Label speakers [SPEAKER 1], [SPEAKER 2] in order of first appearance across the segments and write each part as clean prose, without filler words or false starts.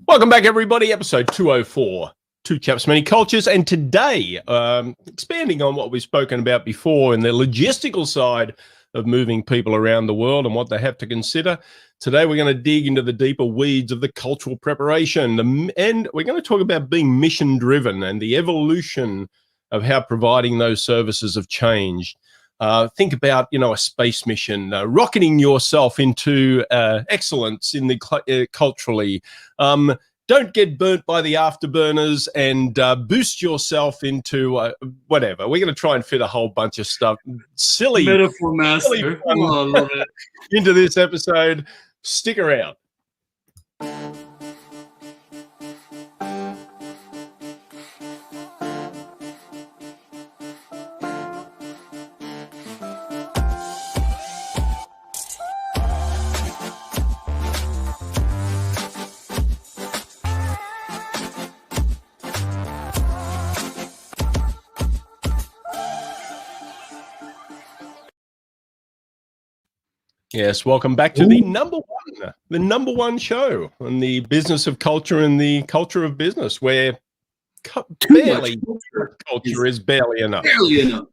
[SPEAKER 1] Welcome back, everybody. Episode 204, Two Chaps, Many Cultures. And today, expanding on what we've spoken about before in the logistical side of moving people around the world and what they have to consider. Today, we're going to dig into the deeper weeds of the cultural preparation. And we're going to talk about being mission-driven and the evolution of how providing those services have changed. Think about, a space mission, rocketing yourself into excellence in the culturally. Don't get burnt by the afterburners and boost yourself into whatever. We're going to try and fit a whole bunch of stuff, silly
[SPEAKER 2] metaphor master,
[SPEAKER 1] I love it, into this episode. Stick around. Yes, welcome back to the number one show on the business of culture and the culture of business, where culture is barely enough.
[SPEAKER 2] Barely enough.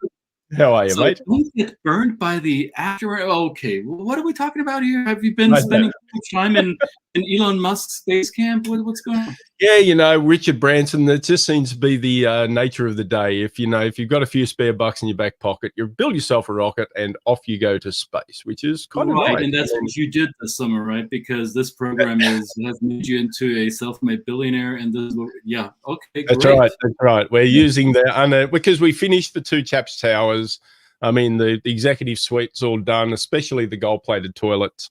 [SPEAKER 1] How are you, mate?
[SPEAKER 2] Don't get burned by the after. Okay, what are we talking about here? Have you been spending time in Elon Musk's space camp? What's going on?
[SPEAKER 1] Yeah, Richard Branson. That just seems to be the nature of the day. If you've got a few spare bucks in your back pocket, you build yourself a rocket and off you go to space, which is kind of
[SPEAKER 2] right.
[SPEAKER 1] nice.
[SPEAKER 2] And that's what you did this summer, right? Because this program has made you into a self-made billionaire. And okay,
[SPEAKER 1] that's
[SPEAKER 2] great.
[SPEAKER 1] right. That's right. We're using because we finished the Two Chaps Towers. I mean, the executive suite's all done, especially the gold-plated toilets.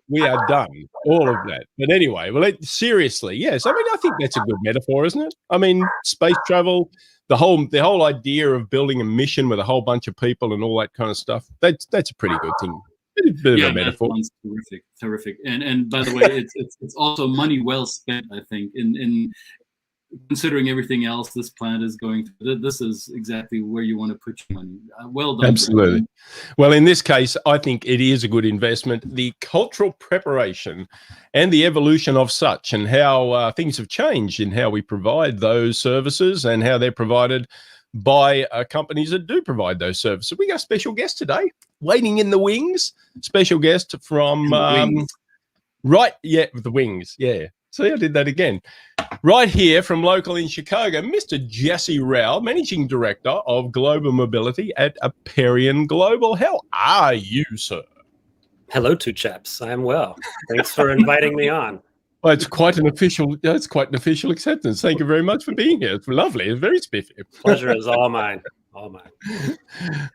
[SPEAKER 1] We are done, all of that. But anyway, seriously, yes. I mean, I think that's a good metaphor, isn't it? I mean, space travel, the whole idea of building a mission with a whole bunch of people and all that kind of stuff. That's a pretty good thing. Bit of a metaphor.
[SPEAKER 2] That sounds terrific. And by the way, it's also money well spent, I think, in considering everything else this planet is going through. This is exactly where you want to put your money. Well done.
[SPEAKER 1] Absolutely. Well, in this case, I think it is a good investment. The cultural preparation and the evolution of such, and how things have changed in how we provide those services and how they're provided by companies that do provide those services. We got a special guest today, waiting in the wings. Special guest from the wings. Yeah. See, I did that again. Right here from local in Chicago, Mr. Jesse Rowell, Managing Director of Global Mobility at Aperian Global. How are you, sir?
[SPEAKER 3] Hello, Two Chaps. I'm well. Thanks for inviting me on.
[SPEAKER 1] Well, it's quite an official acceptance. Thank you very much for being here. It's lovely. It's very spiffy.
[SPEAKER 3] Pleasure is all mine. All mine.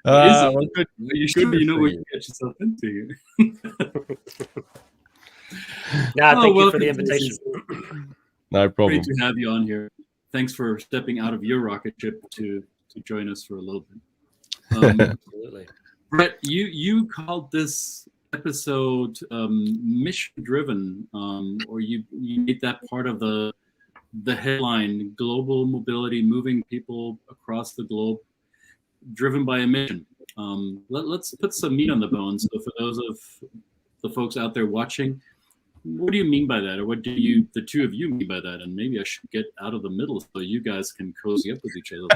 [SPEAKER 2] You should know what you get yourself into.
[SPEAKER 3] Thank you for the invitation.
[SPEAKER 1] No problem.
[SPEAKER 2] Great to have you on here. Thanks for stepping out of your rocket ship to join us for a little bit.
[SPEAKER 3] Absolutely.
[SPEAKER 2] Brett, you called this episode mission-driven, or you made that part of the headline: global mobility, moving people across the globe, driven by a mission. Let's put some meat on the bone. So for those of the folks out there watching, what do you mean by that, or what do the two of you mean by that? And maybe I should get out of the middle so you guys can cozy up with each other.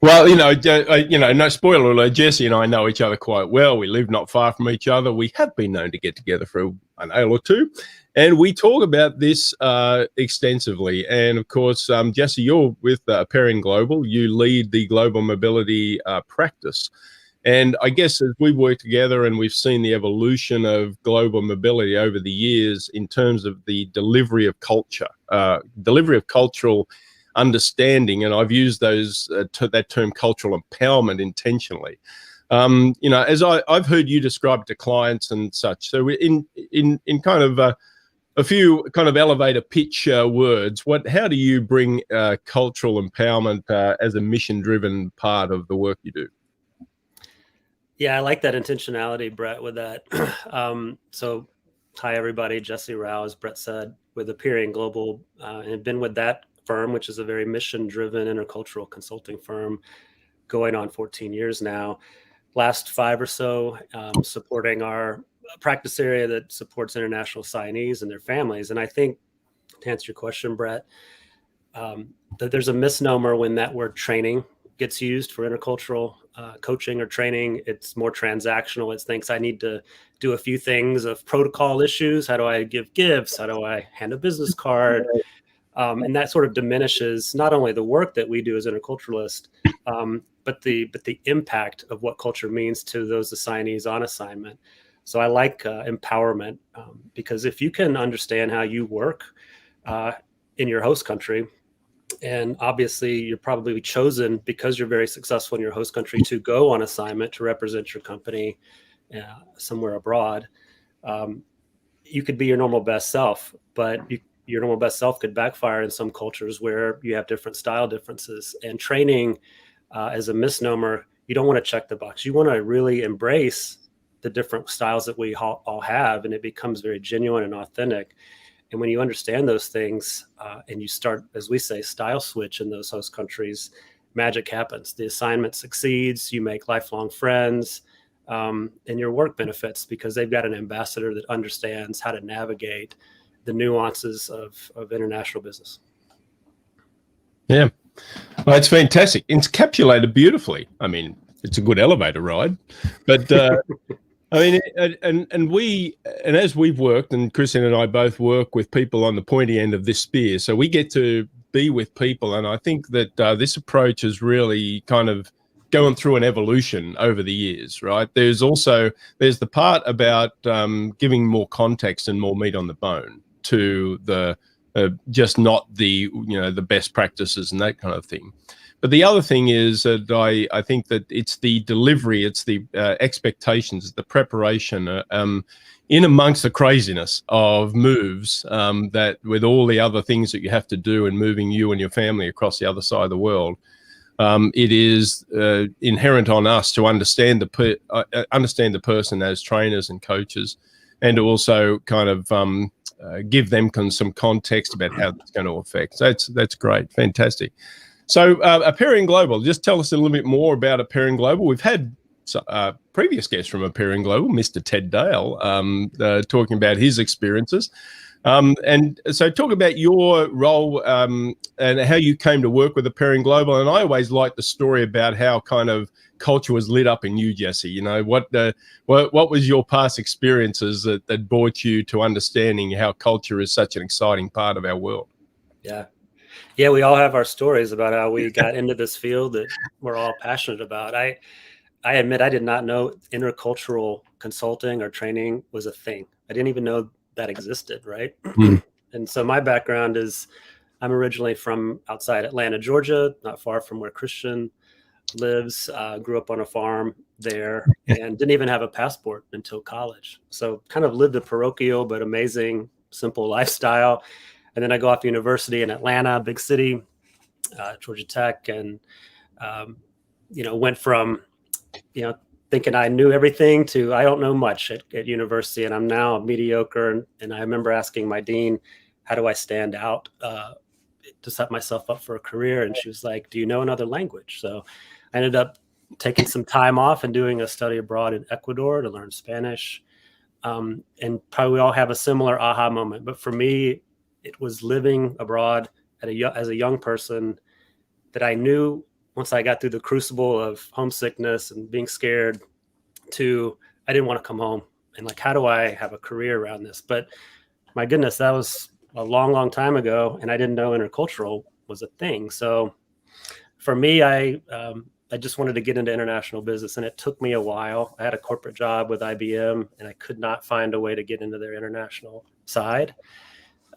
[SPEAKER 1] Well, no spoiler alert. Jesse and I know each other quite well. We live not far from each other. We have been known to get together for an ale or two, and we talk about this extensively. And of course, Jesse, you're with Aperian Global. You lead the global mobility practice. And I guess as we work together and we've seen the evolution of global mobility over the years in terms of the delivery of culture, delivery of cultural understanding, and I've used that term cultural empowerment intentionally. As I've heard you describe to clients and such. So in kind of a few kind of elevator pitch words, how do you bring cultural empowerment as a mission-driven part of the work you do?
[SPEAKER 3] Yeah, I like that intentionality, Brett, with that. So hi, everybody. Jesse Rowell, as Brett said, with Aperian Global, and have been with that firm, which is a very mission-driven intercultural consulting firm, going on 14 years now. Last 5 or so, supporting our a practice area that supports international signees and their families. And I think, to answer your question, Brett, that there's a misnomer when that word training gets used for intercultural coaching or training. It's more transactional. It thinks I need to do a few things of protocol issues. How do I give gifts? How do I hand a business card? And that sort of diminishes not only the work that we do as interculturalists, but the impact of what culture means to those assignees on assignment. So I like empowerment, because if you can understand how you work in your host country, and obviously you're probably chosen because you're very successful in your host country to go on assignment to represent your company somewhere abroad, you could be your normal best self, but your normal best self could backfire in some cultures where you have different style differences. And training as a misnomer, you don't want to check the box. You want to really embrace the different styles that we all have, and it becomes very genuine and authentic. And when you understand those things and you start, as we say, style switch in those host countries, magic happens. The assignment succeeds, you make lifelong friends, and your work benefits because they've got an ambassador that understands how to navigate the nuances of international business.
[SPEAKER 1] Yeah, well, it's fantastic. It's encapsulated beautifully. I mean, it's a good elevator ride, but I mean, and as we've worked, and Christian and I both work with people on the pointy end of this spear, so we get to be with people, and I think that this approach is really kind of going through an evolution over the years, right? There's the part about giving more context and more meat on the bone to the just not the the best practices and that kind of thing. But the other thing is that I think that it's the delivery, it's the expectations, the preparation in amongst the craziness of moves that with all the other things that you have to do in moving you and your family across the other side of the world, it is inherent on us to understand the person as trainers and coaches, and to also kind of give them some context about how it's going to affect. So that's great, fantastic. So Aperian Global, just tell us a little bit more about Aperian Global. We've had previous guests from Aperian Global, Mr. Ted Dale, talking about his experiences. And so talk about your role and how you came to work with Aperian Global. And I always like the story about how kind of culture was lit up in you, Jesse. What was your past experiences that brought you to understanding how culture is such an exciting part of our world?
[SPEAKER 3] Yeah, we all have our stories about how we got into this field that we're all passionate about. I admit I did not know intercultural consulting or training was a thing. I didn't even know that existed, right? And so my background is I'm originally from outside Atlanta, Georgia, not far from where Christian lives. Grew up on a farm there and didn't even have a passport until college. So kind of lived a parochial but amazing, simple lifestyle. And then I go off to university in Atlanta, big city, Georgia Tech, and went from thinking I knew everything to I don't know much at university, and I'm now mediocre. And I remember asking my dean, how do I stand out to set myself up for a career? And she was like, do you know another language? So I ended up taking some time off and doing a study abroad in Ecuador to learn Spanish. And probably we all have a similar aha moment. But for me, it was living abroad as a young person that I knew once I got through the crucible of homesickness and being scared to, I didn't want to come home. And like, how do I have a career around this? But my goodness, that was a long, long time ago. And I didn't know intercultural was a thing. So for me, I just wanted to get into international business, and it took me a while. I had a corporate job with IBM, and I could not find a way to get into their international side.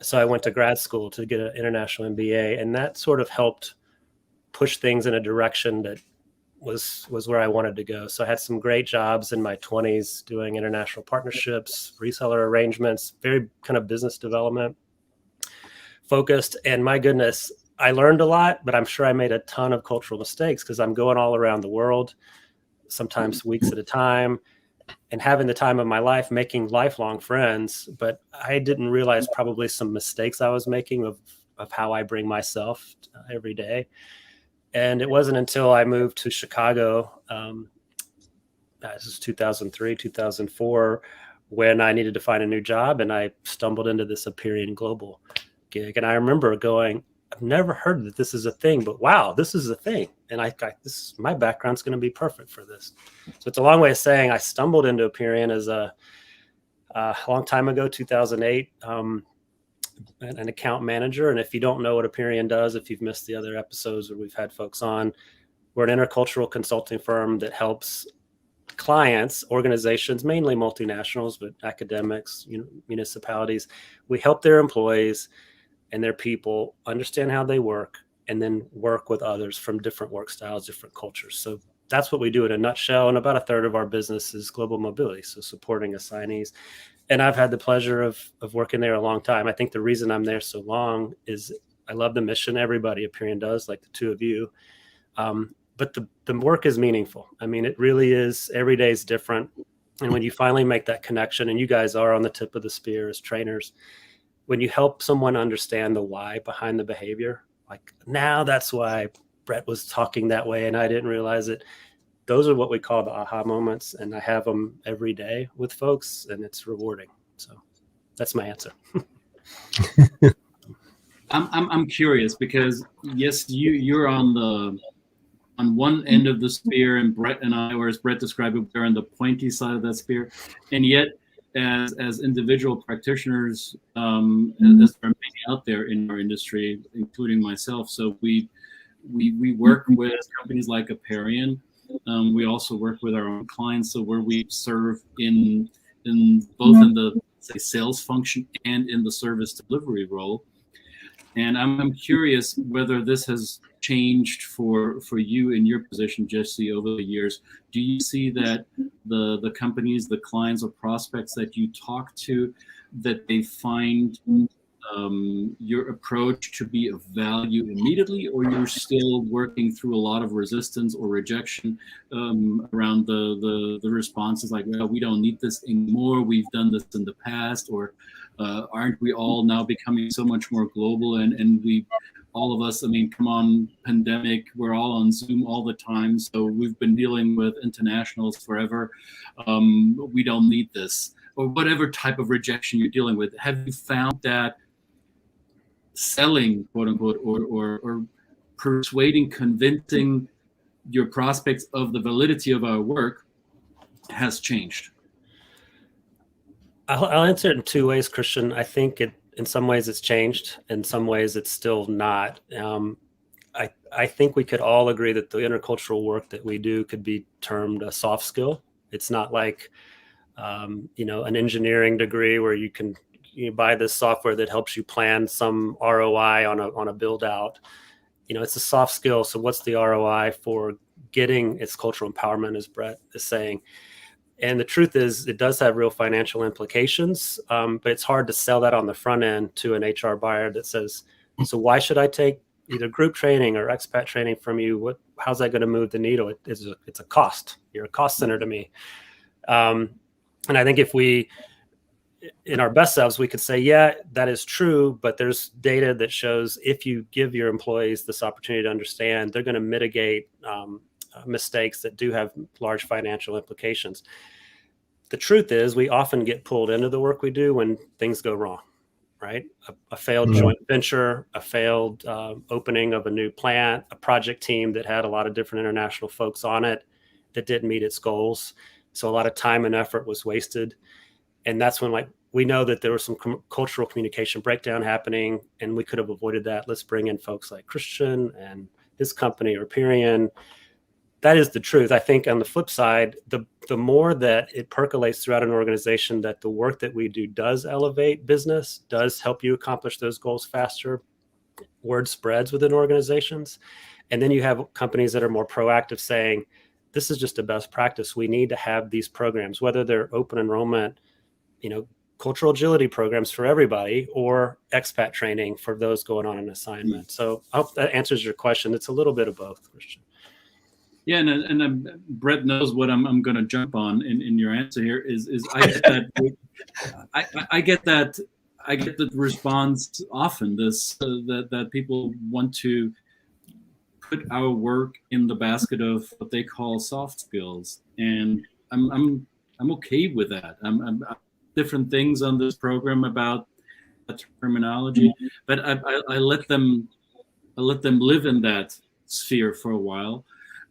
[SPEAKER 3] So I went to grad school to get an international MBA, and that sort of helped push things in a direction that was where I wanted to go. So I had some great jobs in my 20s doing international partnerships, reseller arrangements, very kind of business development focused. And my goodness, I learned a lot, but I'm sure I made a ton of cultural mistakes because I'm going all around the world, sometimes weeks at a time, and having the time of my life, making lifelong friends. But I didn't realize probably some mistakes I was making of how I bring myself every day. And it wasn't until I moved to Chicago, this is 2003, 2004, when I needed to find a new job, and I stumbled into this Aperian Global gig. And I remember going, I've never heard that this is a thing, but wow, this is a thing. And my background's going to be perfect for this. So it's a long way of saying I stumbled into Aperian as a long time ago, 2008, an account manager. And if you don't know what Aperian does, if you've missed the other episodes where we've had folks on, we're an intercultural consulting firm that helps clients, organizations, mainly multinationals, but academics, municipalities. We help their employees and their people understand how they work, and then work with others from different work styles, different cultures. So that's what we do in a nutshell. And about a third of our business is global mobility, so supporting assignees. And I've had the pleasure of working there a long time. I think the reason I'm there so long is I love the mission. Everybody Aperian does, like the two of you. But the work is meaningful. I mean, it really is. Every day is different. And when you finally make that connection, and you guys are on the tip of the spear as trainers, when you help someone understand the why behind the behavior, like, now that's why Brett was talking that way and I didn't realize it. Those are what we call the aha moments. And I have them every day with folks, and it's rewarding. So that's my answer.
[SPEAKER 2] I'm curious because yes, you're on one end of the spear, and Brett and I, or as Brett described it, we're on the pointy side of that spear. And yet, as individual practitioners, as there are many out there in our industry, including myself, so we work with companies like Aperian. We also work with our own clients, so where we serve in both in the, say, sales function and in the service delivery role. And I'm curious whether this has changed for you in your position, Jesse, over the years. Do you see that the companies, the clients or prospects that you talk to, that they find your approach to be of value immediately, or you're still working through a lot of resistance or rejection around the responses like, well, we don't need this anymore, we've done this in the past, or aren't we all now becoming so much more global, and we, all of us, I mean, come on, pandemic, we're all on Zoom all the time, so we've been dealing with internationals forever, we don't need this, or whatever type of rejection you're dealing with. Have you found that selling, quote unquote, or persuading, convincing your prospects of the validity of our work has changed?
[SPEAKER 3] I'll answer it in two ways, Christian. I think in some ways it's changed. In some ways it's still not. I think we could all agree that the intercultural work that we do could be termed a soft skill. It's not like, an engineering degree where you buy this software that helps you plan some ROI on a build out. It's a soft skill. So what's the ROI for getting its cultural empowerment, as Brett is saying? And the truth is, it does have real financial implications, but it's hard to sell that on the front end to an HR buyer that says, so why should I take either group training or expat training from you? How's that going to move the needle? It's a cost. You're a cost center to me. And I think if we, in our best selves, we could say, yeah, that is true, but there's data that shows if you give your employees this opportunity to understand, they're going to mitigate mistakes that do have large financial implications. The truth is, we often get pulled into the work we do when things go wrong, right? A failed joint venture, a failed opening of a new plant, a project team that had a lot of different international folks on it that didn't meet its goals. So a lot of time and effort was wasted. And that's when, we know that there was some cultural communication breakdown happening, and we could have avoided that. Let's bring in folks like Christian and his company, or Aperian. That is the truth. I think on the flip side, the more that it percolates throughout an organization that the work that we do does elevate business, does help you accomplish those goals faster, word spreads within organizations. And then you have companies that are more proactive saying, this is just a best practice. We need to have these programs, whether they're open enrollment, cultural agility programs for everybody, or expat training for those going on an assignment. So I hope that answers your question. It's a little bit of both, Christian.
[SPEAKER 2] Yeah, and Brett knows what I'm going to jump on in your answer here is I get that I get the response often that people want to put our work in the basket of what they call soft skills, and I'm okay with that. different things on this program about terminology, but I let them live in that sphere for a while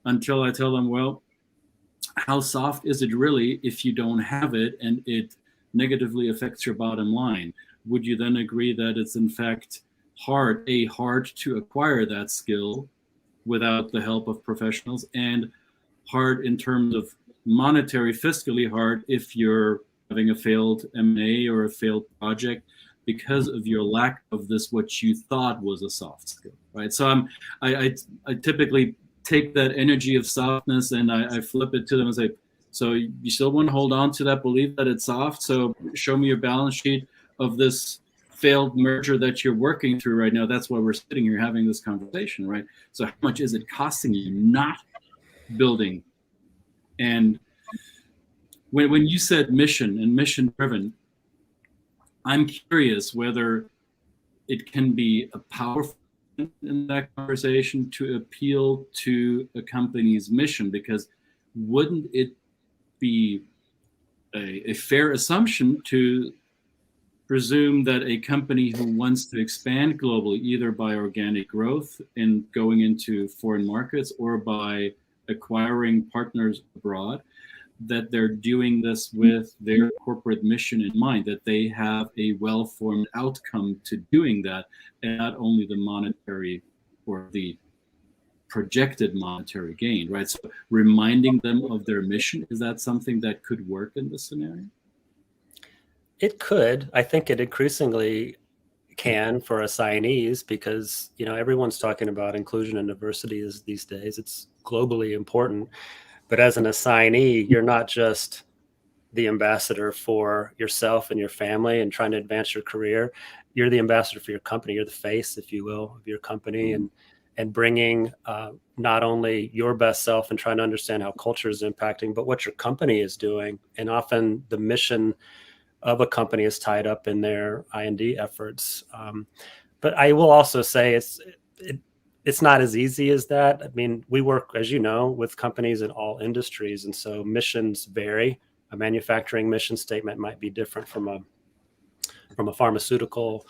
[SPEAKER 2] until I tell them, well, how soft is it really if you don't have it and it negatively affects your bottom line? Would you then agree that it's in fact hard to acquire that skill without the help of professionals, and hard in terms of monetary, fiscally hard if you're having a failed M&A or a failed project because of your lack of this, what you thought was a soft skill, right? So I typically take that energy of softness and I flip it to them and say, so you still want to hold on to that belief that it's soft? So show me your balance sheet of this failed merger that you're working through right now. That's why we're sitting here having this conversation, right? So how much is it costing you not building? And when you said mission and mission driven, I'm curious whether it can be a powerful in that conversation to appeal to a company's mission, because wouldn't it be a fair assumption to presume that a company who wants to expand globally, either by organic growth and going into foreign markets or by acquiring partners abroad, that they're doing this with their corporate mission in mind, that they have a well-formed outcome to doing that, and not only the monetary or the projected monetary gain, right? So reminding them of their mission, is that something that could work in this scenario?
[SPEAKER 3] It could. I think it increasingly can for assignees, because everyone's talking about inclusion and diversity these days. It's globally important. But as an assignee, you're not just the ambassador for yourself and your family and trying to advance your career. You're the ambassador for your company. You're the face, if you will, of your company, and bringing not only your best self and trying to understand how culture is impacting, but what your company is doing. And often the mission of a company is tied up in their I&D efforts. But I will also say it's not as easy as that. I mean, we work, as you know, with companies in all industries, and so missions vary. A manufacturing mission statement might be different from a pharmaceutical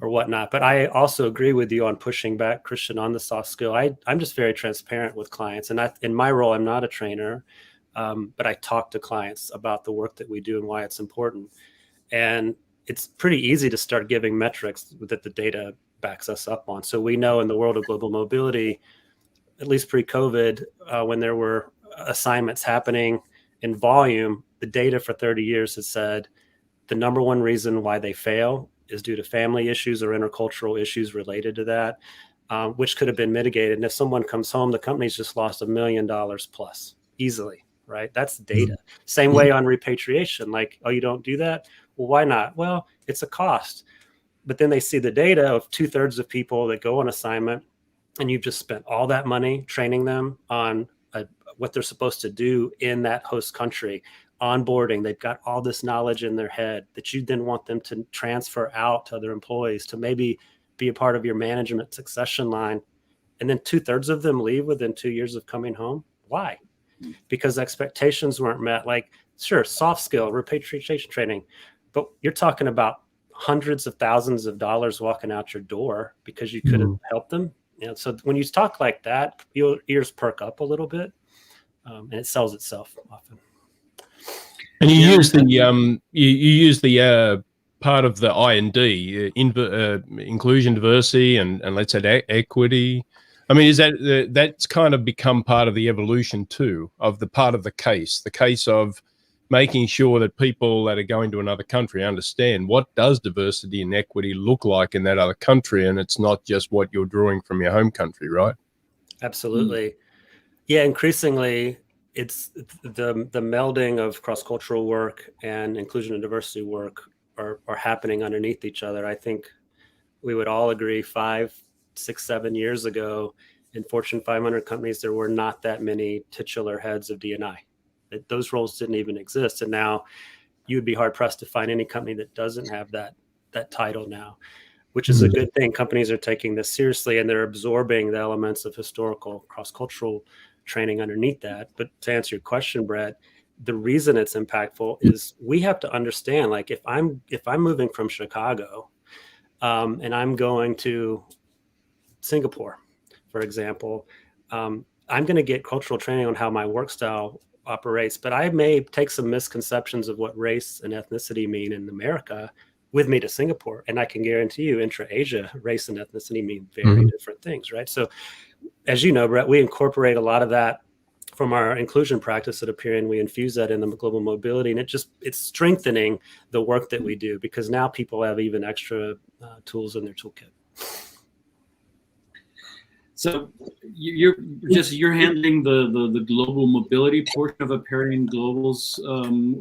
[SPEAKER 3] or whatnot. But I also agree with you on pushing back, Christian, on the soft skill. I'm just very transparent with clients, and in my role, I'm not a trainer, but I talk to clients about the work that we do and why it's important. And it's pretty easy to start giving metrics that the data backs us up on. So we know in the world of global mobility, at least pre-COVID, when there were assignments happening in volume, the data for 30 years has said the number one reason why they fail is due to family issues or intercultural issues related to that, which could have been mitigated. And if someone comes home, the company's just lost $1 million plus easily, right? That's data. Same way on repatriation, like, oh, you don't do that? Well, why not? Well, it's a cost. But then they see the data of 2/3 of people that go on assignment, and you've just spent all that money training them on what they're supposed to do in that host country, onboarding. They've got all this knowledge in their head that you then want them to transfer out to other employees to maybe be a part of your management succession line. And then 2/3 of them leave within 2 years of coming home. Why? Because expectations weren't met. Like, sure, soft skill, repatriation training, but you're talking about hundreds of thousands of dollars walking out your door because you could have helped them. So when you talk like that, your ears perk up a little bit, and it sells itself often.
[SPEAKER 1] And you use the you use the part of the I&D, inclusion, diversity, and let's say equity. I mean, is that's kind of become part of the evolution too, of the part of the case of making sure that people that are going to another country understand what does diversity and equity look like in that other country, and it's not just what you're drawing from your home country, right?
[SPEAKER 3] Absolutely. Yeah, increasingly, it's the melding of cross-cultural work and inclusion and diversity work are happening underneath each other. I think we would all agree 5, 6, 7 years ago in Fortune 500 companies, there were not that many titular heads of D&I. Those roles didn't even exist. And now you'd be hard pressed to find any company that doesn't have that title now, which is a good thing. Companies are taking this seriously, and they're absorbing the elements of historical cross-cultural training underneath that. But to answer your question, Brett, the reason it's impactful is we have to understand, like, if I'm moving from Chicago and I'm going to Singapore, for example, I'm going to get cultural training on how my work style operates, but I may take some misconceptions of what race and ethnicity mean in America with me to Singapore. And I can guarantee you, intra-Asia, race and ethnicity mean very different things, right? So as you know, Brett, we incorporate a lot of that from our inclusion practice at Aperian. We infuse that in the global mobility, and it's strengthening the work that we do, because now people have even extra tools in their toolkit.
[SPEAKER 2] So you're handling the global mobility portion of Aperian Global's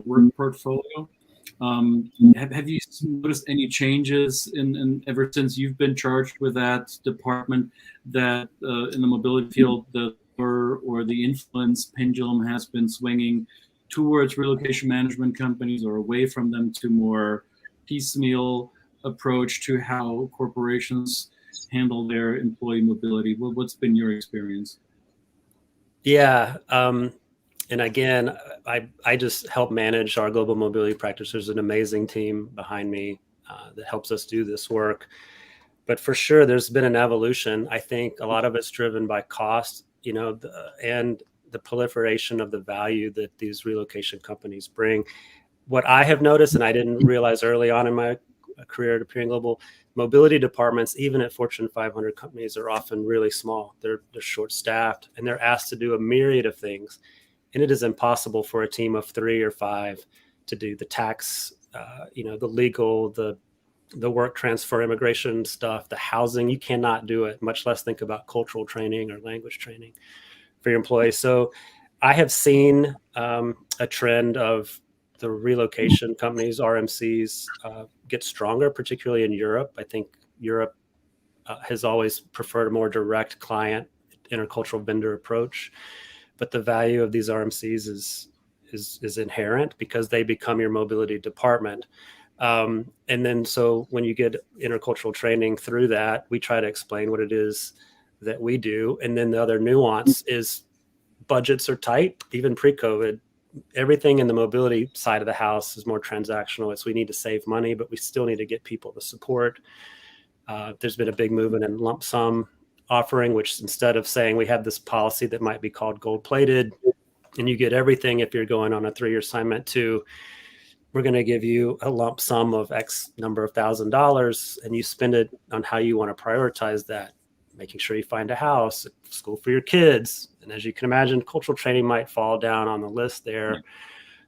[SPEAKER 2] work portfolio. Have you noticed any changes in ever since you've been charged with that department, that in the mobility field or the influence pendulum has been swinging towards relocation management companies or away from them to more piecemeal approach to how corporations handle their employee mobility? What's been your experience?
[SPEAKER 3] Yeah. And again, I just help manage our global mobility practice. There's an amazing team behind me that helps us do this work. But for sure, there's been an evolution. I think a lot of it's driven by cost, and the proliferation of the value that these relocation companies bring. What I have noticed, and I didn't realize early on in my career at Aperian Global, mobility departments, even at Fortune 500 companies, are often really small. They're short-staffed, and they're asked to do a myriad of things. And it is impossible for a team of 3 or 5 to do the tax, the legal, the work transfer, immigration stuff, the housing. You cannot do it, much less think about cultural training or language training for your employees. So I have seen a trend of the relocation companies, RMCs, get stronger, particularly in Europe. I think Europe has always preferred a more direct client, intercultural vendor approach. But the value of these RMCs is inherent, because they become your mobility department. And then so when you get intercultural training through that, we try to explain what it is that we do. And then the other nuance is budgets are tight, even pre-COVID. Everything in the mobility side of the house is more transactional. We need to save money, but we still need to get people to support. There's been a big movement in lump sum offering, which instead of saying we have this policy that might be called gold-plated, and you get everything if you're going on a 3-year assignment, to we're going to give you a lump sum of X number of $1,000, and you spend it on how you want to prioritize that, making sure you find a house, school for your kids. And as you can imagine, cultural training might fall down on the list there.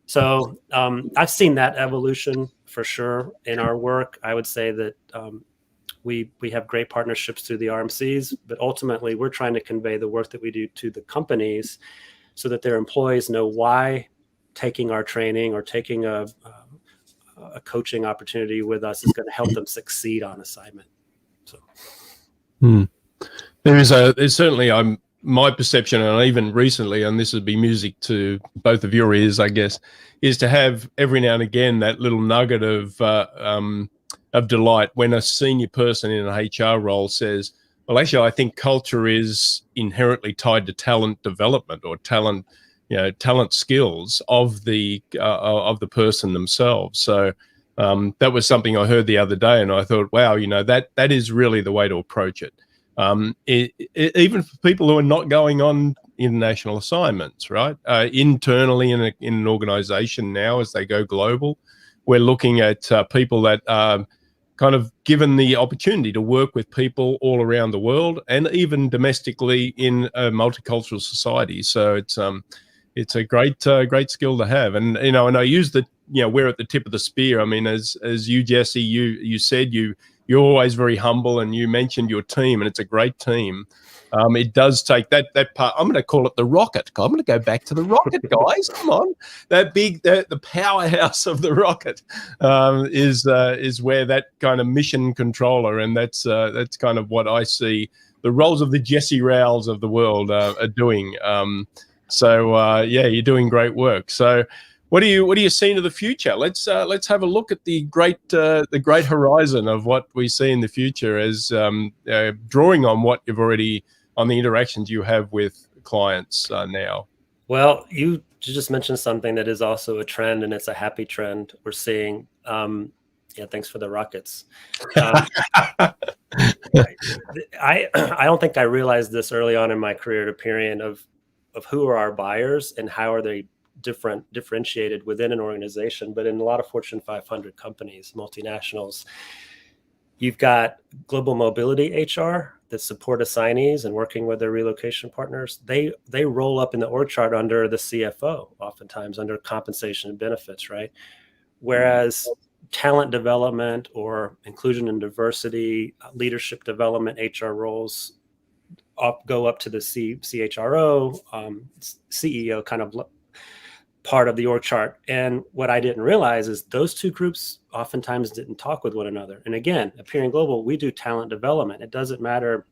[SPEAKER 3] So I've seen that evolution for sure in our work. I would say that we have great partnerships through the RMCs, but ultimately we're trying to convey the work that we do to the companies so that their employees know why taking our training or taking a coaching opportunity with us is going to help them succeed on assignment. So
[SPEAKER 1] there's certainly my perception, and even recently, and this would be music to both of your ears, I guess, is to have every now and again that little nugget of delight when a senior person in an HR role says, well, actually, I think culture is inherently tied to talent development or talent skills of the person themselves. So that was something I heard the other day, and I thought, wow, that is really the way to approach it. Even for people who are not going on international assignments, right? Internally in an organization now, as they go global, we're looking at people that are kind of given the opportunity to work with people all around the world, and even domestically in a multicultural society. So it's a great skill to have. And and I use we're at the tip of the spear. I mean, as you, Jesse, you said you're always very humble, and you mentioned your team, and it's a great team. It does take that part. I'm going to call it the rocket. I'm going to go back to the rocket, guys. Come on, the powerhouse of the rocket is where that kind of mission controller, and that's kind of what I see the roles of the Jesse Rowells of the world are doing. Yeah, you're doing great work. So what are you seeing to the future? Let's have a look at the great horizon of what we see in the future, as drawing on what you've already, on the interactions you have with clients now.
[SPEAKER 3] Well, you you just mentioned something that is also a trend, and it's a happy trend we're seeing. Yeah, thanks for the rockets. I don't think I realized this early on in my career at Aperian of who are our buyers and how are they differentiated within an organization. But in a lot of Fortune 500 companies, multinationals, you've got global mobility HR that support assignees and working with their relocation partners. They roll up in the org chart under the CFO, oftentimes under compensation and benefits, right? Whereas talent development or inclusion and diversity, leadership development, HR roles go up to the CHRO, CEO kind of part of the org chart. And what I didn't realize is those two groups oftentimes didn't talk with one another. And again, Aperian Global, we do talent development. It doesn't matter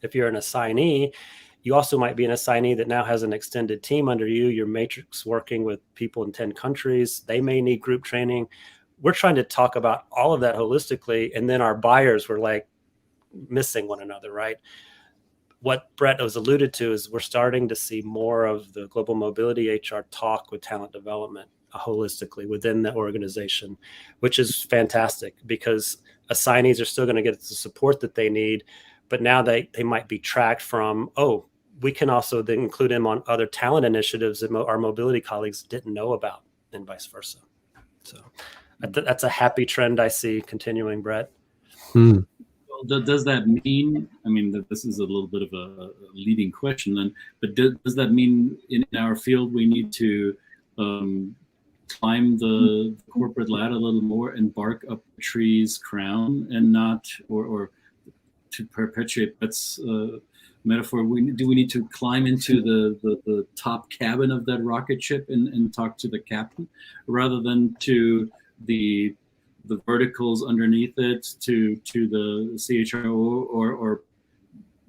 [SPEAKER 3] if you're an assignee. You also might be an assignee that now has an extended team under you. Your matrix working with people in 10 countries. They may need group training. We're trying to talk about all of that holistically. And then our buyers were like missing one another, right? What Brett was alluded to is we're starting to see more of the global mobility HR talk with talent development holistically within the organization, which is fantastic because assignees are still going to get the support that they need. But now they might be tracked from, oh, we can also then include them on other talent initiatives that our mobility colleagues didn't know about, and vice versa. So that's a happy trend I see continuing, Brett.
[SPEAKER 1] Hmm.
[SPEAKER 2] Well, does that mean, I mean, that this is a little bit of a leading question then, but does that mean in our field we need to climb the corporate ladder a little more and bark up the tree's crown and not, or to perpetuate Brett's metaphor, do we need to climb into the top cabin of that rocket ship and talk to the captain rather than to the verticals underneath it, to the CHRO or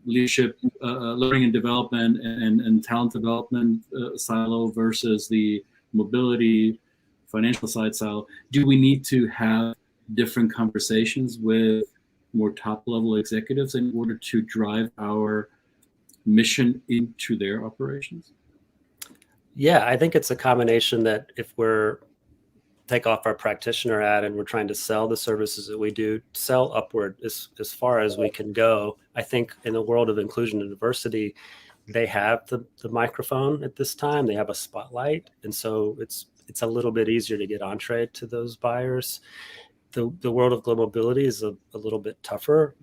[SPEAKER 2] leadership, learning and development and talent development silo versus the mobility financial side silo? Do we need to have different conversations with more top level executives in order to drive our mission into their operations?
[SPEAKER 3] Yeah, I think it's a combination that if we're take off our practitioner hat and we're trying to sell the services that we do, sell upward as far as we can go. I think in the world of inclusion and diversity, they have the microphone at this time. They have a spotlight. And so it's a little bit easier to get entree to those buyers. The world of global mobility is a little bit tougher.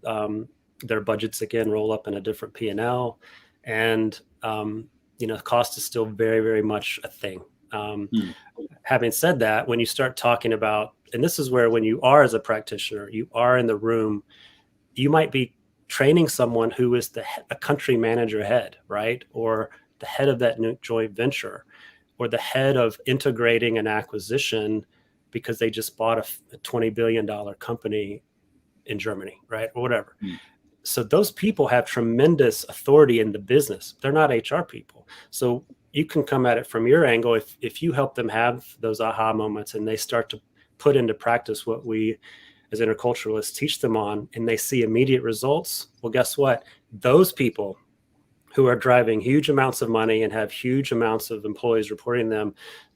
[SPEAKER 3] Their budgets, again, roll up in a different P&L. And, cost is still very, very much a thing. Having said that, when you start talking about, and this is where when you are as a practitioner, you are in the room, you might be training someone who is a country manager head, right? Or the head of that new joint venture, or the head of integrating an acquisition because they just bought a $20 billion company in Germany, right? Or whatever. So those people have tremendous authority in the business. They're not HR people. So you can come at it from your angle if you help them have those aha moments and they start to put into practice what we as interculturalists teach them on, and they see immediate results. Well, guess what? Those people who are driving huge amounts of money and have huge amounts of employees reporting them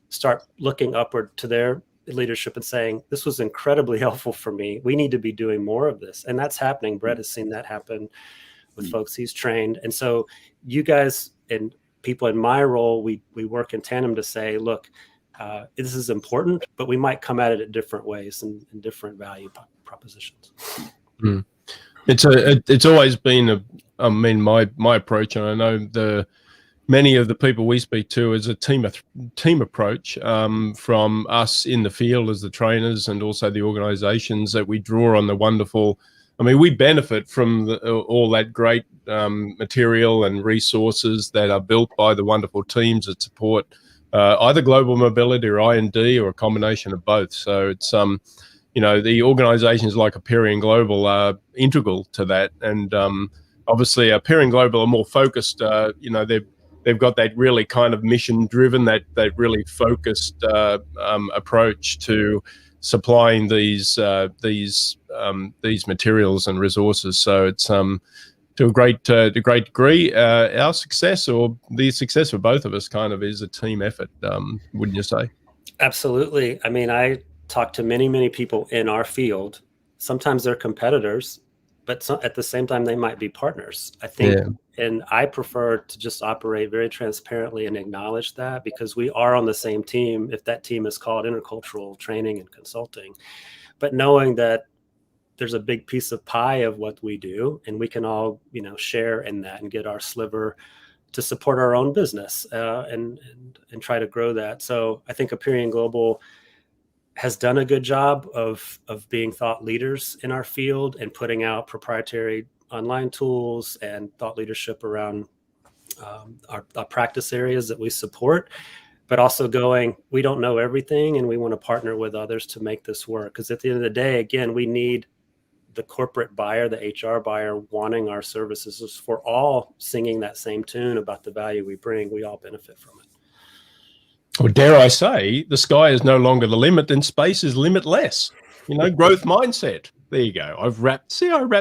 [SPEAKER 3] start looking upward to their leadership and saying, this was incredibly helpful for me. We need to be doing more of this. And that's happening. Brett has seen that happen with folks he's trained. And so you guys and people in my role, we work in tandem to say, look, this is important, but we might come at it in different ways and different value propositions.
[SPEAKER 1] It's always been my approach, and I know many of the people we speak to is a team approach from us in the field as the trainers and also the organizations that we draw on the wonderful. I mean, we benefit from all that great material and resources that are built by the wonderful teams that support either global mobility or I&D or a combination of both. So it's, the organizations like Aperian Global are integral to that. And obviously Aperian Global are more focused, they've got that really kind of mission driven, that really focused approach to supplying these materials and resources. So it's to to a great degree. Our success, or the success of both of us, kind of is a team effort, wouldn't you say?
[SPEAKER 3] Absolutely. I mean, I talk to many people in our field. Sometimes they're competitors, but at the same time, they might be partners. I think, and I prefer to just operate very transparently and acknowledge that, because we are on the same team, if that team is called intercultural training and consulting. But knowing that there's a big piece of pie of what we do, and we can all, share in that and get our sliver to support our own business and try to grow that. So I think Aperian Global has done a good job of being thought leaders in our field and putting out proprietary online tools and thought leadership around our practice areas that we support, but also going, we don't know everything and we want to partner with others to make this work. Because at the end of the day, again, we need the corporate buyer, the HR buyer, wanting our services. For all singing that same tune about the value we bring, we all benefit from it.
[SPEAKER 1] Or dare I say, the sky is no longer the limit and space is limitless. Growth mindset. There you go. I wrapped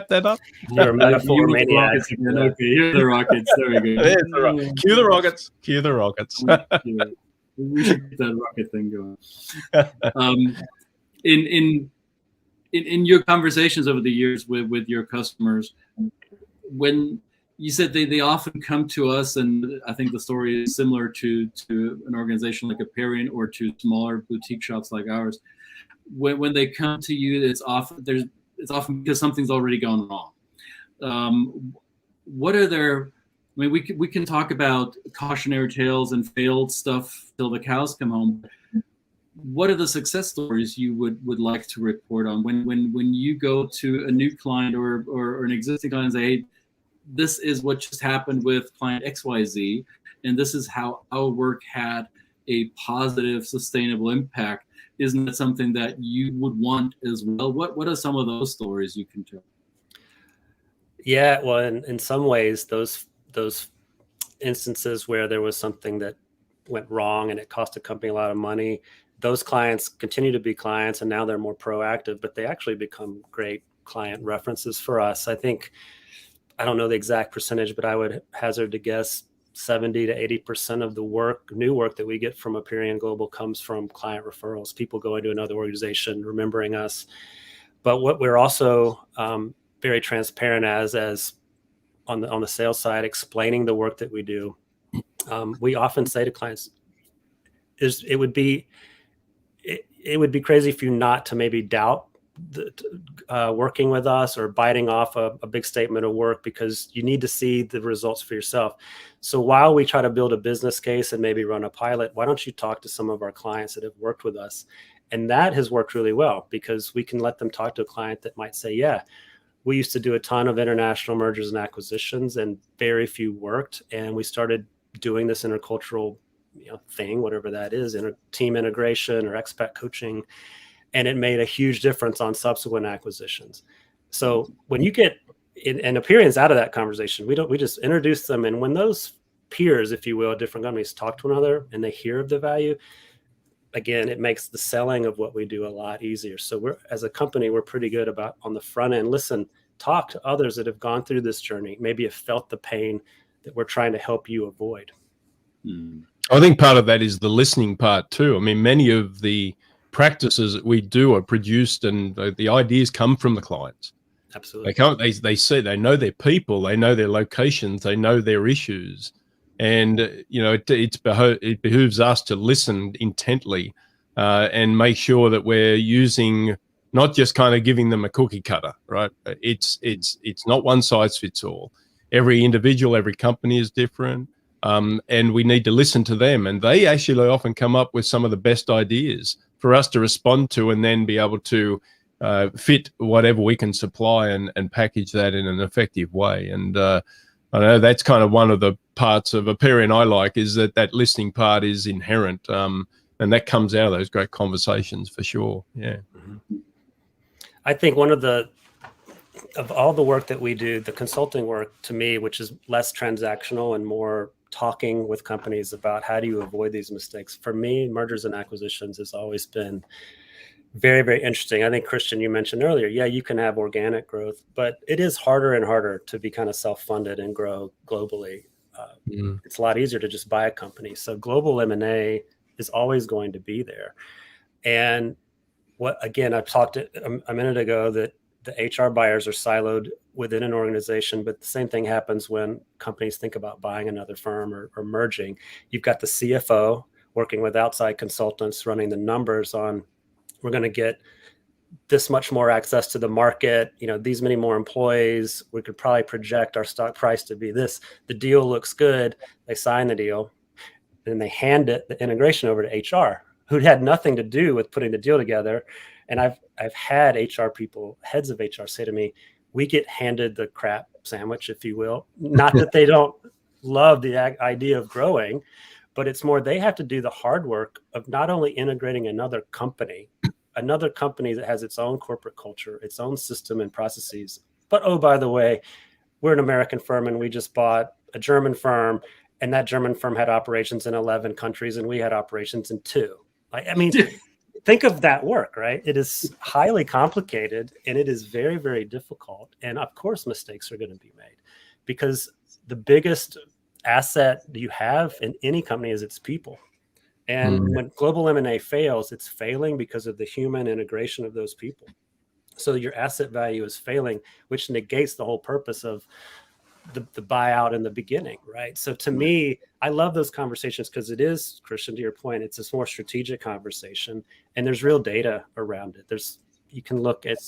[SPEAKER 1] that up.
[SPEAKER 3] You're a metaphor maniac.
[SPEAKER 2] Okay, here are the rockets. There we go.
[SPEAKER 1] Cue the rockets. Cue the rockets.
[SPEAKER 2] We should get that rocket thing going. In your conversations over the years with your customers, when you said they often come to us, and I think the story is similar to an organization like Aperian or to smaller boutique shops like ours. When they come to you, it's often because something's already gone wrong. What are their? I mean, we can talk about cautionary tales and failed stuff till the cows come home. What are the success stories you would like to report on when you go to a new client or an existing client and say, hey, this is what just happened with client XYZ, and this is how our work had a positive, sustainable impact. Isn't that something that you would want as well? What are some of those stories you can tell?
[SPEAKER 3] Yeah, well, in some ways, those instances where there was something that went wrong and it cost a company a lot of money, those clients continue to be clients, and now they're more proactive, but they actually become great client references for us. I think, I don't know the exact percentage, but I would hazard to guess 70 to 80% of the new work that we get from Aperian Global comes from client referrals, people going to another organization, remembering us. But what we're also very transparent as on the sales side, explaining the work that we do. We often say to clients, it would be crazy for you not to maybe doubt working with us or biting off a big statement of work, because you need to see the results for yourself. So while we try to build a business case and maybe run a pilot, why don't you talk to some of our clients that have worked with us? And that has worked really well, because we can let them talk to a client that might say, yeah, we used to do a ton of international mergers and acquisitions and very few worked. And we started doing this intercultural thing, whatever that is, team integration or expat coaching. And it made a huge difference on subsequent acquisitions. So when you get and Aperian's out of that conversation, we just introduce them. And when those peers, if you will, different companies talk to one another and they hear of the value, again, it makes the selling of what we do a lot easier. So as a company, we're pretty good about on the front end, listen, talk to others that have gone through this journey, maybe have felt the pain that we're trying to help you avoid.
[SPEAKER 1] I think part of that is the listening part too. I mean, many of the practices that we do are produced, and the ideas come from the clients.
[SPEAKER 3] Absolutely.
[SPEAKER 1] They know their people, they know their locations, they know their issues. And, it behooves us to listen intently and make sure that we're using, not just kind of giving them a cookie cutter, right? It's not one size fits all. Every individual, every company is different. And we need to listen to them. And they actually often come up with some of the best ideas for us to respond to, and then be able to fit whatever we can supply and package that in an effective way. And I know that's kind of one of the parts of Aperian I like, is that listening part is inherent. And that comes out of those great conversations for sure. Yeah.
[SPEAKER 3] Mm-hmm. I think one of all the work that we do, the consulting work to me, which is less transactional and more talking with companies about how do you avoid these mistakes. For me, mergers and acquisitions has always been Very, very interesting. I think, Christian, you mentioned earlier, yeah, you can have organic growth, but it is harder and harder to be kind of self-funded and grow globally. It's a lot easier to just buy a company. So global M&A is always going to be there. And again, I talked a minute ago that the HR buyers are siloed within an organization, but the same thing happens when companies think about buying another firm or merging. You've got the CFO working with outside consultants running the numbers on, we're going to get this much more access to the market, these many more employees. We could probably project our stock price to be this. The deal looks good. They sign the deal and they hand the integration over to HR, who'd had nothing to do with putting the deal together. And I've had HR people, heads of HR, say to me, we get handed the crap sandwich, if you will. Not that they don't love the idea of growing, but it's more they have to do the hard work of not only integrating another company that has its own corporate culture, its own system and processes. But, oh, by the way, we're an American firm and we just bought a German firm, and that German firm had operations in 11 countries and we had operations in 2. I mean, think of that work, right? It is highly complicated and it is very, very difficult. And of course, mistakes are going to be made, because the biggest asset you have in any company is its people. And when global M&A fails, it's failing because of the human integration of those people. So your asset value is failing, which negates the whole purpose of the buyout in the beginning, right? So to me, I love those conversations because it is, Christian, to your point, it's a more strategic conversation and there's real data around it. You can look at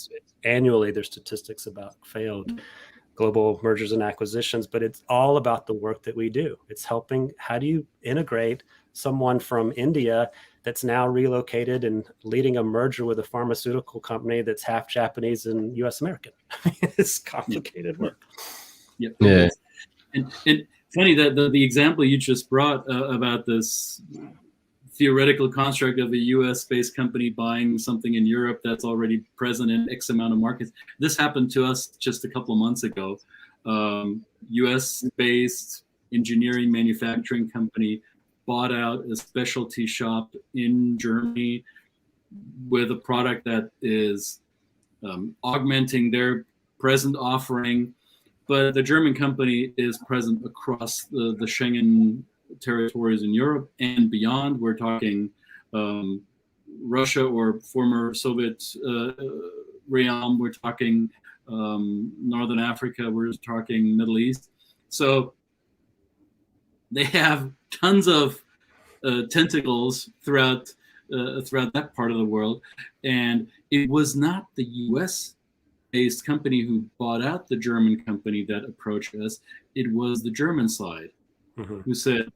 [SPEAKER 3] annually, there's statistics about failed global mergers and acquisitions, but it's all about the work that we do. It's helping, how do you integrate someone from India that's now relocated and leading a merger with a pharmaceutical company that's half Japanese and US American? It's complicated work.
[SPEAKER 2] Yeah. And funny that the example you just brought about this theoretical construct of a US-based company buying something in Europe that's already present in X amount of markets. This happened to us just a couple of months ago. US-based engineering manufacturing company bought out a specialty shop in Germany with a product that is augmenting their present offering. But the German company is present across the Schengen territories in Europe and beyond. We're talking Russia or former Soviet realm. We're talking Northern Africa. We're talking Middle East. So they have tons of tentacles throughout that part of the world. And it was not the US-based company who bought out the German company that approached us. It was the German side who said,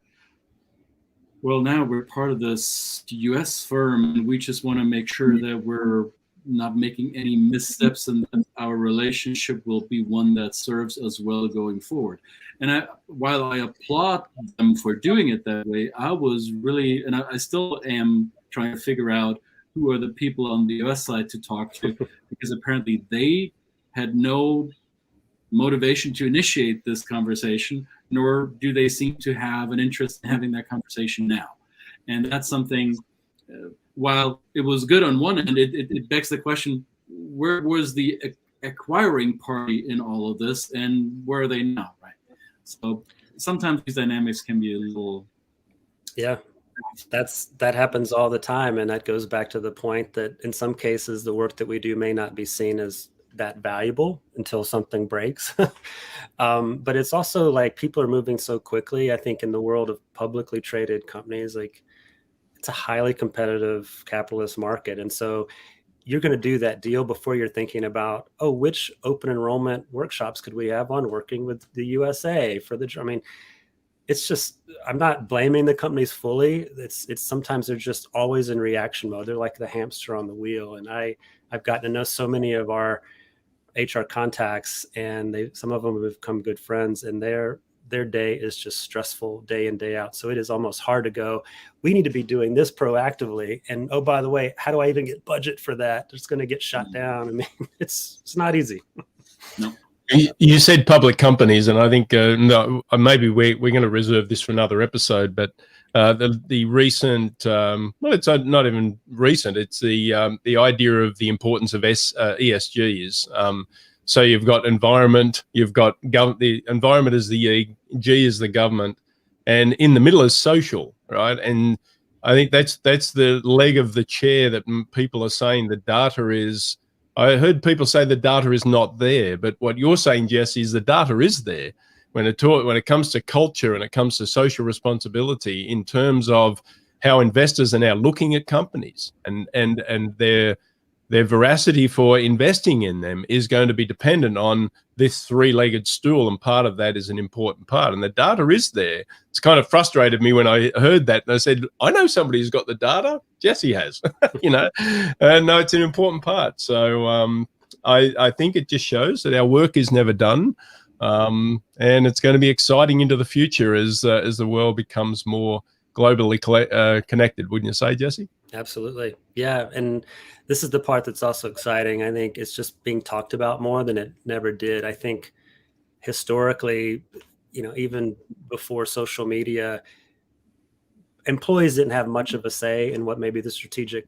[SPEAKER 2] well, now we're part of this US firm and we just want to make sure that we're not making any missteps and that our relationship will be one that serves us well going forward. And while I applaud them for doing it that way, I was really, and I still am trying to figure out who are the people on the US side to talk to, because apparently they had no motivation to initiate this conversation, nor do they seem to have an interest in having that conversation now. And that's something, while it was good on one end, it begs the question, where was the acquiring party in all of this, and where are they now, right? So sometimes these dynamics can be a little...
[SPEAKER 3] Yeah, that happens all the time. And that goes back to the point that in some cases, the work that we do may not be seen as that valuable until something breaks. But it's also like people are moving so quickly. I think in the world of publicly traded companies, like it's a highly competitive capitalist market. And so you're going to do that deal before you're thinking about, oh, which open enrollment workshops could we have on working with the USA for the, I mean, it's just, I'm not blaming the companies fully. It's sometimes they're just always in reaction mode. They're like the hamster on the wheel. And I've gotten to know so many of our HR contacts, and some of them have become good friends, and their day is just stressful day in, day out. So it is almost hard to go, we need to be doing this proactively. And oh, by the way, how do I even get budget for that? It's going to get shut down. I mean, it's not easy.
[SPEAKER 2] No.
[SPEAKER 1] You said public companies, and I think no, maybe we're going to reserve this for another episode. But the recent, well, it's not even recent. It's the idea of the importance of ESGs. So you've got environment, you've got the environment is the E, G is the government, and in the middle is social, right? And I think that's the leg of the chair that people are saying the data is. I heard people say the data is not there, but what you're saying, Jesse, is the data is there. When it comes to culture and it comes to social responsibility in terms of how investors are now looking at companies and their veracity for investing in them is going to be dependent on this three-legged stool, and part of that is an important part. And the data is there. It's kind of frustrated me when I heard that, and I said, I know somebody who's got the data. Jesse has, you know, and no, it's an important part. So I think it just shows that our work is never done. And it's going to be exciting into the future as the world becomes more globally connected, wouldn't you say, Jesse?
[SPEAKER 3] Absolutely. Yeah. And this is the part that's also exciting. I think it's just being talked about more than it never did. I think historically, you know, even before social media, employees didn't have much of a say in what maybe the strategic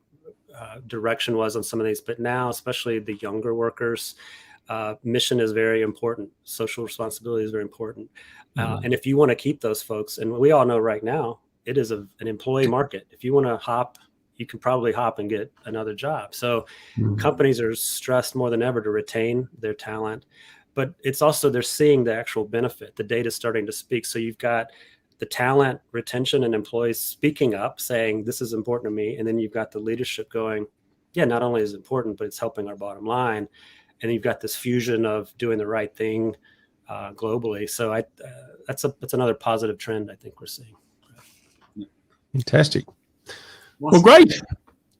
[SPEAKER 3] direction was on some of these. But now, especially the younger workers, mission is very important. Social responsibility is very important. And if you want to keep those folks, and we all know right now, it is an employee market. If you want to hop, you can probably hop and get another job. So companies are stressed more than ever to retain their talent, but it's also, they're seeing the actual benefit. The data is starting to speak. So you've got the talent retention and employees speaking up, saying, this is important to me. And then you've got the leadership going, yeah, not only is it important, but it's helping our bottom line. And you've got this fusion of doing the right thing globally. So that's another positive trend I think we're seeing.
[SPEAKER 1] Fantastic. Well, great.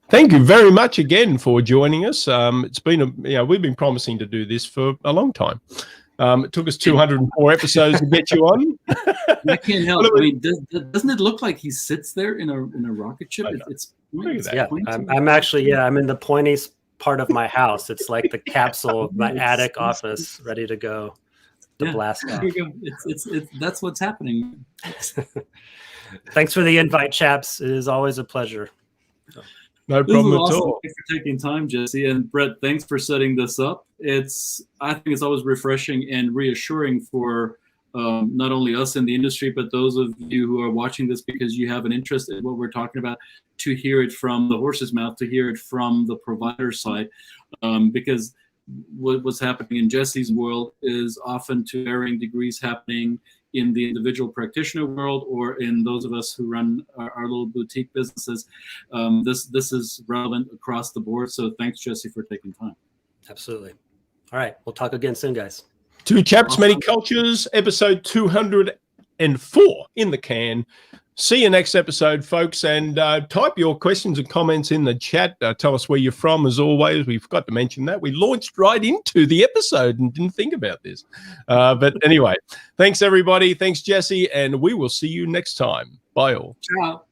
[SPEAKER 1] Thank you very much again for joining us. It's been we've been promising to do this for a long time. It took us 204 episodes to get you on.
[SPEAKER 2] I can't help. I mean, doesn't it look like he sits there in a rocket ship? It's
[SPEAKER 3] I'm actually I'm in the pointiest part of my house. It's like the capsule of my attic office, ready to go to blast off.
[SPEAKER 2] It's that's what's happening.
[SPEAKER 3] Thanks for the invite, chaps. It is always a pleasure.
[SPEAKER 1] No problem at all.
[SPEAKER 2] Thanks for taking time, Jesse. And Brett, thanks for setting this up. I think it's always refreshing and reassuring for not only us in the industry, but those of you who are watching this because you have an interest in what we're talking about, to hear it from the horse's mouth, to hear it from the provider side, because what's happening in Jesse's world is often to varying degrees happening in the individual practitioner world, or in those of us who run our little boutique businesses. This is relevant across the board. So thanks, Jesse, for taking time.
[SPEAKER 3] Absolutely. All right. We'll talk again soon, guys.
[SPEAKER 1] Two Chaps, Many Cultures, episode 204 in the can. See you next episode, folks, and type your questions and comments in the chat. Tell us where you're from, as always. We forgot to mention that. We launched right into the episode and didn't think about this. But anyway, thanks, everybody. Thanks, Jesse, and we will see you next time. Bye, all.
[SPEAKER 2] Ciao.